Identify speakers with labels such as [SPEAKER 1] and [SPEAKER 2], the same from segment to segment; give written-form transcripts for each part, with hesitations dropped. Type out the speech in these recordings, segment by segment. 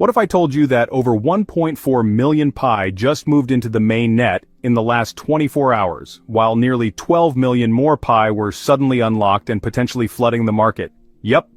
[SPEAKER 1] What if I told you that over 1.4 million Pi just moved into the main net in the last 24 hours, while nearly 12 million more Pi were suddenly unlocked and potentially flooding the market? Yep.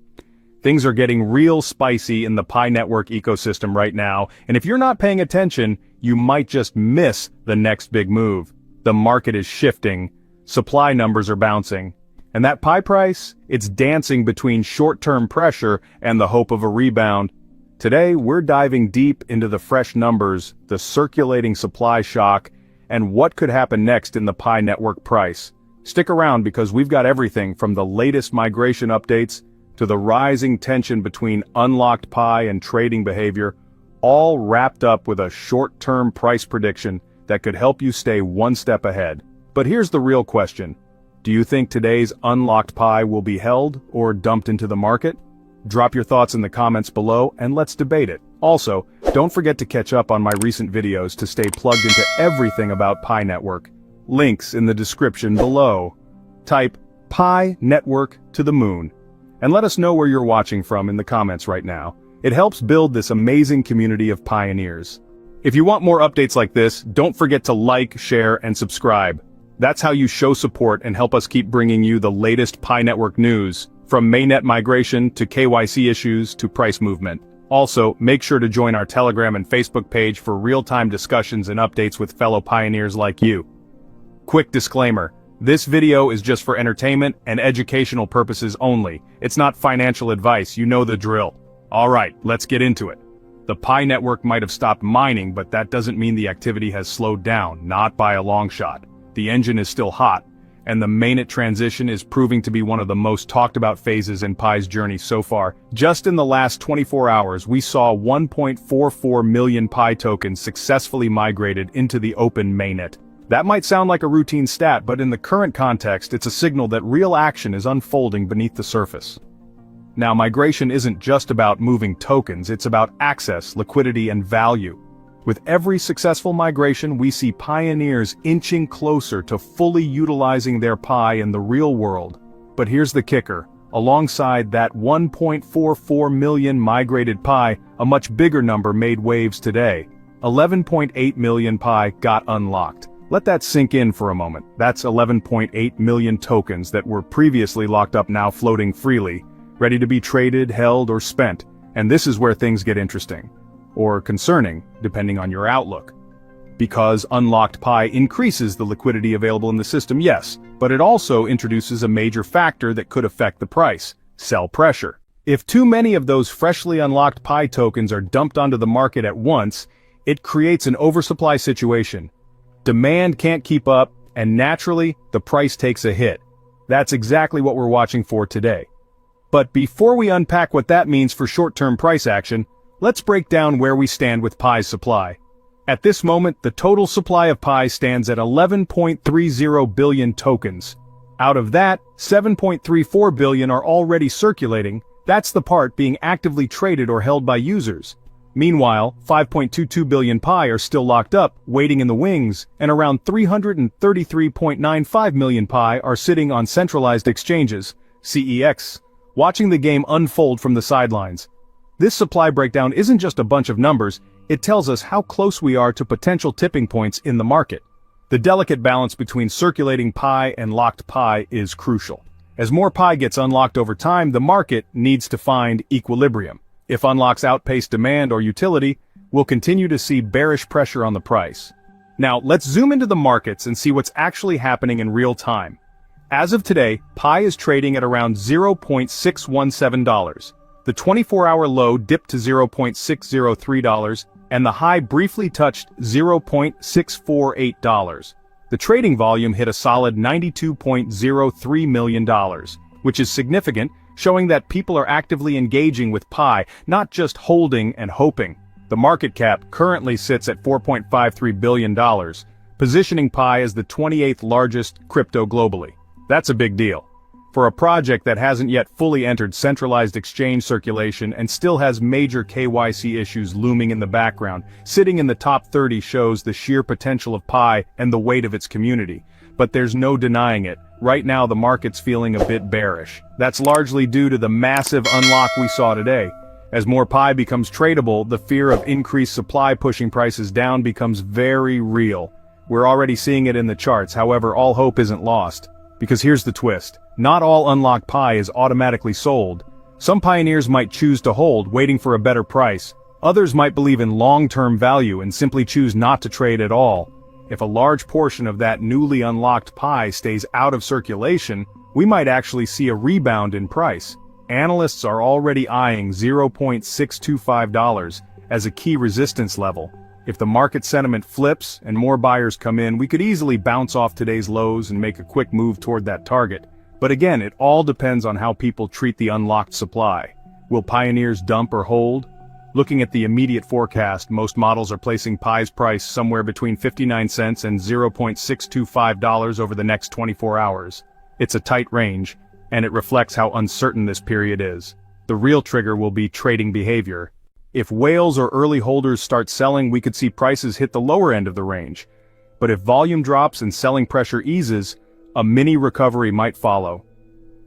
[SPEAKER 1] Things are getting real spicy in the Pi Network ecosystem right now, and if you're not paying attention, you might just miss the next big move. The market is shifting, supply numbers are bouncing, and that Pi price, it's dancing between short-term pressure and the hope of a rebound. Today, we're diving deep into the fresh numbers, the circulating supply shock, and what could happen next in the Pi Network price. Stick around because we've got everything from the latest migration updates to the rising tension between unlocked Pi and trading behavior, all wrapped up with a short-term price prediction that could help you stay one step ahead. But here's the real question. Do you think today's unlocked Pi will be held or dumped into the market? Drop your thoughts in the comments below and let's debate it. Also, don't forget to catch up on my recent videos to stay plugged into everything about Pi Network. Links in the description below. Type Pi Network to the moon. And let us know where you're watching from in the comments right now. It helps build this amazing community of pioneers. If you want more updates like this, don't forget to like, share, and subscribe. That's how you show support and help us keep bringing you the latest Pi Network news, from mainnet migration to KYC issues to price movement. Also, make sure to join our Telegram and Facebook page for real-time discussions and updates with fellow pioneers like you. Quick disclaimer. This video is just for entertainment and educational purposes only. It's not financial advice, you know the drill. Alright, let's get into it. The Pi Network might have stopped mining, but that doesn't mean the activity has slowed down, not by a long shot. The engine is still hot, and the mainnet transition is proving to be one of the most talked about phases in Pi's journey so far. Just in the last 24 hours, we saw 1.44 million Pi tokens successfully migrated into the open mainnet. That might sound like a routine stat, but in the current context, it's a signal that real action is unfolding beneath the surface. Now, migration isn't just about moving tokens, it's about access, liquidity, and value. With every successful migration, we see pioneers inching closer to fully utilizing their Pi in the real world. But here's the kicker. Alongside that 1.44 million migrated Pi, a much bigger number made waves today. 11.8 million Pi got unlocked. Let that sink in for a moment. That's 11.8 million tokens that were previously locked up now floating freely, ready to be traded, held, or spent. And this is where things get interesting. Or concerning, depending on your outlook. Because unlocked Pi increases the liquidity available in the system, yes, but it also introduces a major factor that could affect the price: sell pressure. If too many of those freshly unlocked Pi tokens are dumped onto the market at once, it creates an oversupply situation. Demand can't keep up, and naturally, the price takes a hit. That's exactly what we're watching for today. But before we unpack what that means for short-term price action, let's break down where we stand with Pi's supply. At this moment, the total supply of Pi stands at 11.30 billion tokens. Out of that, 7.34 billion are already circulating. That's the part being actively traded or held by users. Meanwhile, 5.22 billion Pi are still locked up, waiting in the wings, and around 333.95 million Pi are sitting on centralized exchanges, CEX, watching the game unfold from the sidelines. This supply breakdown isn't just a bunch of numbers, it tells us how close we are to potential tipping points in the market. The delicate balance between circulating Pi and locked Pi is crucial. As more Pi gets unlocked over time, the market needs to find equilibrium. If unlocks outpace demand or utility, we'll continue to see bearish pressure on the price. Now, let's zoom into the markets and see what's actually happening in real time. As of today, Pi is trading at around $0.617. The 24-hour low dipped to $0.603, and the high briefly touched $0.648. The trading volume hit a solid $92.03 million, which is significant, showing that people are actively engaging with Pi, not just holding and hoping. The market cap currently sits at $4.53 billion, positioning Pi as the 28th largest crypto globally. That's a big deal. For a project that hasn't yet fully entered centralized exchange circulation and still has major KYC issues looming in the background, sitting in the top 30 shows the sheer potential of Pi and the weight of its community. But there's no denying it, right now the market's feeling a bit bearish. That's largely due to the massive unlock we saw today. As more Pi becomes tradable, the fear of increased supply pushing prices down becomes very real. We're already seeing it in the charts, however, all hope isn't lost. Because here's the twist. Not all unlocked Pi is automatically sold. Some pioneers might choose to hold, waiting for a better price. Others might believe in long-term value and simply choose not to trade at all. If a large portion of that newly unlocked Pi stays out of circulation, we might actually see a rebound in price. Analysts are already eyeing $0.625 as a key resistance level. If the market sentiment flips and more buyers come in, we could easily bounce off today's lows and make a quick move toward that target. But again, it all depends on how people treat the unlocked supply. Will pioneers dump or hold? Looking at the immediate forecast, most models are placing Pi's price somewhere between 59 cents and $0.625 over the next 24 hours. It's a tight range, and it reflects how uncertain this period is. The real trigger will be trading behavior. If whales or early holders start selling, we could see prices hit the lower end of the range. But if volume drops and selling pressure eases, a mini recovery might follow.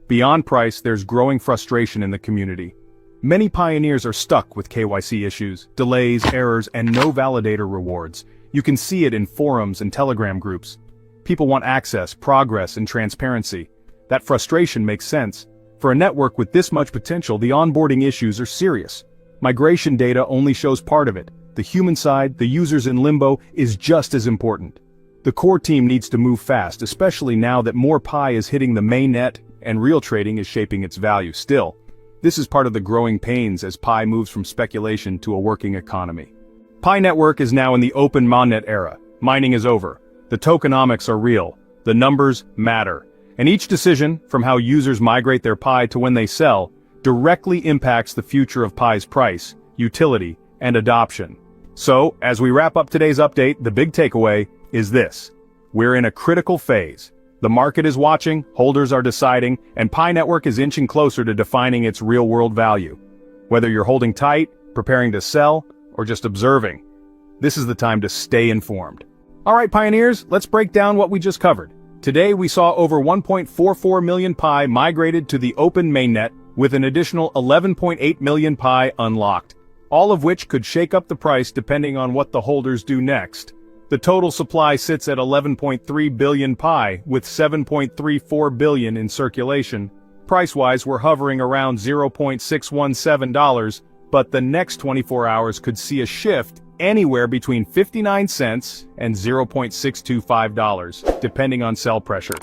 [SPEAKER 1] Beyond price, there's growing frustration in the community. Many pioneers are stuck with KYC issues, delays, errors, and no validator rewards. You can see it in forums and Telegram groups. People want access, progress, and transparency. That frustration makes sense. For a network with this much potential, the onboarding issues are serious. Migration data only shows part of it. The human side, the users in limbo, is just as important. The core team needs to move fast, especially now that more Pi is hitting the mainnet and real trading is shaping its value. Still, this is part of the growing pains as Pi moves from speculation to a working economy. Pi Network is now in the open mainnet era. Mining is over. The tokenomics are real. The numbers matter. And each decision, from how users migrate their Pi to when they sell, directly impacts the future of Pi's price, utility, and adoption. So, as we wrap up today's update, the big takeaway is this. We're in a critical phase. The market is watching, holders are deciding, and Pi Network is inching closer to defining its real-world value. Whether you're holding tight, preparing to sell, or just observing, this is the time to stay informed. Alright pioneers, let's break down what we just covered. Today we saw over 1.44 million Pi migrated to the open mainnet, with an additional 11.8 million Pi unlocked, all of which could shake up the price depending on what the holders do next. The total supply sits at 11.3 billion Pi, with 7.34 billion in circulation. Price-wise, we're hovering around $0.617, but the next 24 hours could see a shift anywhere between 59 cents and $0.625, depending on sell pressure.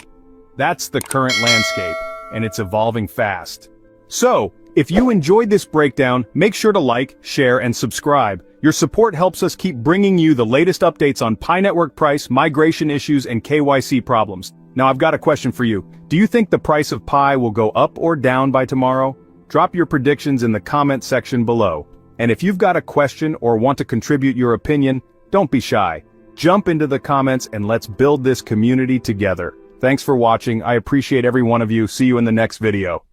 [SPEAKER 1] That's the current landscape, and it's evolving fast. So, if you enjoyed this breakdown, make sure to like, share, and subscribe. Your support helps us keep bringing you the latest updates on Pi Network price, migration issues, and KYC problems. Now I've got a question for you. Do you think the price of Pi will go up or down by tomorrow? Drop your predictions in the comment section below. And if you've got a question or want to contribute your opinion, don't be shy. Jump into the comments and let's build this community together. Thanks for watching. I appreciate every one of you. See you in the next video.